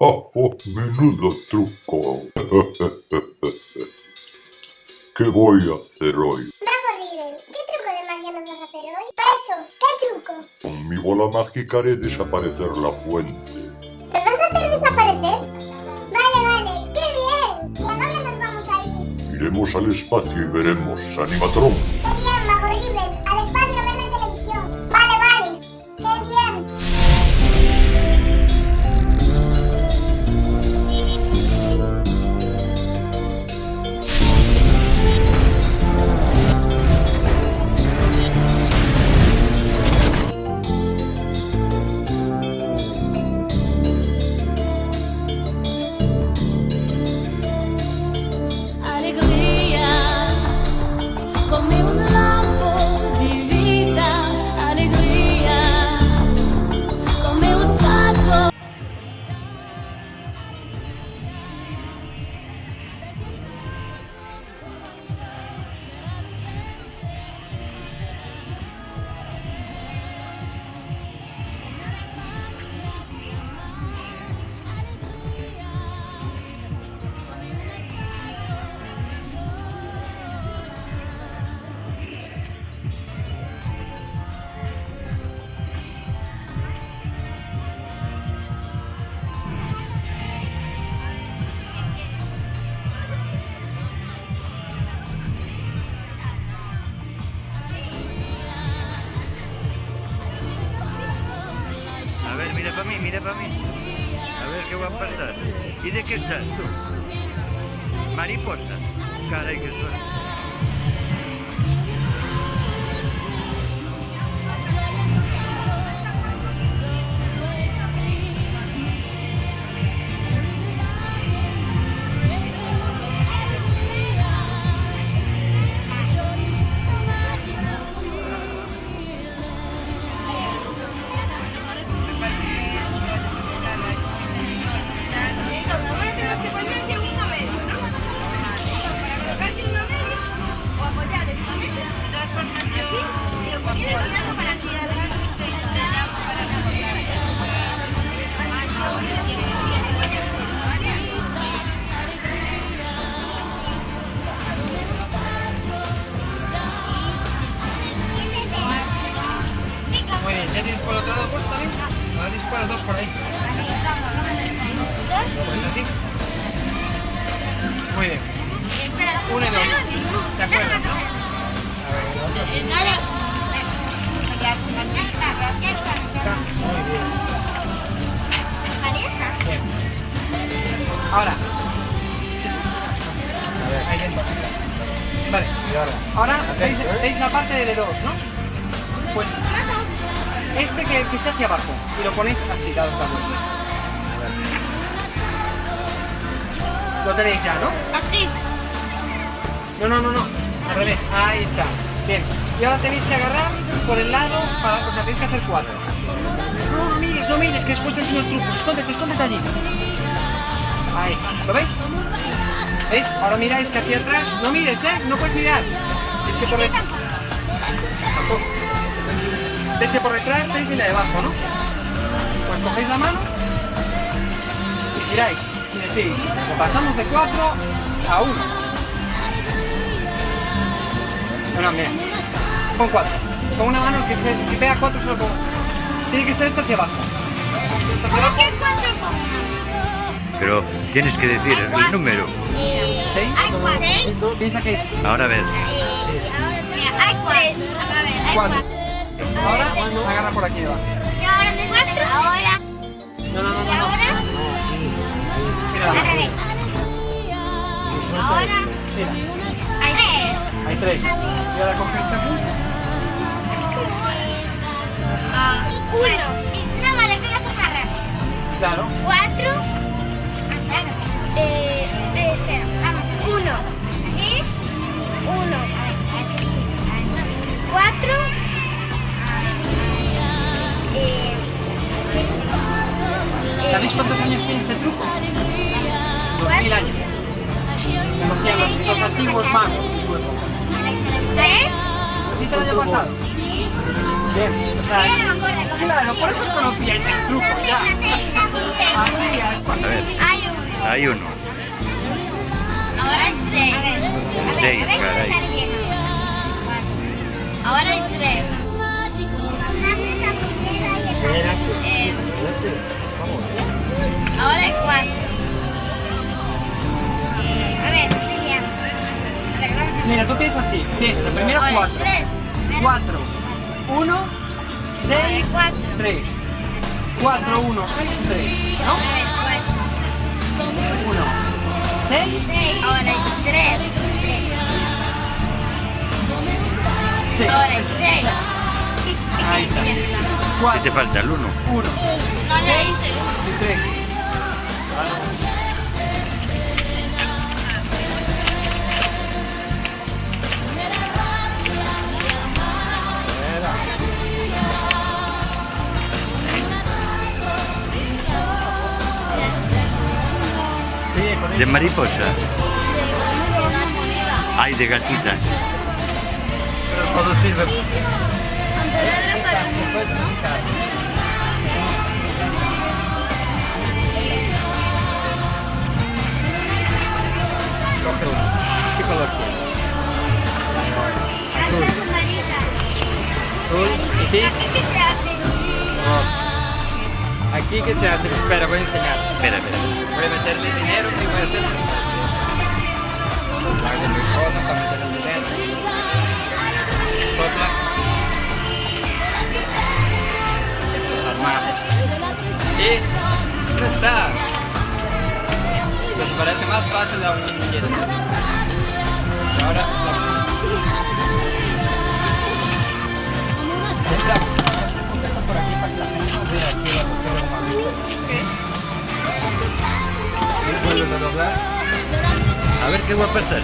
Menudo truco. ¿Qué voy a hacer hoy? Mago Riddle, ¿qué truco de magia nos vas a hacer hoy? Eso, ¿qué truco? Con mi bola mágica haré desaparecer la fuente. ¿Nos vas a hacer desaparecer? Vale, ¡qué bien! ¿Y a dónde nos vamos a ir? Iremos al espacio y veremos Animatron. ¡Qué bien, Mago Riddle! Al espacio a ver la televisión. Vale, ¡qué bien! A ver, mira para mí, mira para mí. A ver qué va a pasar. ¿Y de qué estás tú? Mariposa. Caray, qué suerte. Muy bien, ¿ya tienes por el otro lado puesto también? Ahora disparas dos por ahí. Pues así. Muy bien. Uno y dos. ¿De acuerdo? A ver, el otro. Muy bien. Bien. Ahora. A ver, ahí dentro. Vale. Ahora veis la parte de dedos, ¿no? Pues este que está hacia abajo y lo ponéis así, dado esta vuelta. Lo tenéis ya, ¿no? Así. No, al revés, ahí está. Bien, y ahora tenéis que agarrar por el lado, o sea, tenéis que hacer cuatro. No mires, que después te enseño el truco. Escóndete allí. Ahí, ¿lo veis? ¿Veis? Ahora miráis que hacia atrás, no mires, no puedes mirar. Es que por detrás. Tampoco. ¿Ves que por detrás tenéis la de abajo, no? Pues cogéis la mano y giráis. Y decís, pasamos de 4 a 1. No, mira. Con 4. Con una mano que pega 4 solo con... Tiene que estar esto hacia abajo. ¿Por qué 4 Pero tienes que decir el número. 6. ¿6? Piensa que es Ahora ves. Hay 3. A ver, hay 4. 4. Ahora agarra por aquí debajo. ¿Y ahora de 4? Ahora. No. ¿Y ahora? Mira la mano. Ahora. Mira, Hay 3. hay 3. Y ahora coge esta punta. 1. No, vale, que vas a agarrar. Claro. 4. Espera, vamos. 1. Y 1. 4. ¿Sabéis cuántos años tiene este truco? 2000 años. Lo hacían los antiguos magos de su época. 3. ¿A ti te lo haya pasado? Bien, o sea, Yo no me acuerdo. Claro, por eso conocíais el truco ya. Así, A ver, Hay uno. hay uno. Ahora hay seis. Seis, caray. Ahora hay tres. Ahora hay cuatro. A ver, Mira, tú piensas así. Piensa, primero ahora hay 4. tres. 4, 1, 6, Cuatro. 3. 4, 1, 6, 3. ¿No? 1, 6, Ahora hay tres. 6. Ahora hay seis. Ahí está. ¿Qué te 4, falta? El 1. 1, No le hice. y 3. ¿De mariposa? Ay, de gatita. Pero todo sirve. Coge uno. ¿Qué color quieres? Azul. Azul. ¿Y ti? Rojo. Aquí que se hace, espera, voy a enseñar. Espera, espera. Voy a meterle dinero y voy a hacer. Hago mi cosa para meter el dinero. Sopla. Armar. Y ya está. ¿Les parece más fácil la horquilla? Y ahora por aquí para que la gente no vea aquí la vuelves a doblar. A ver qué guapa estás.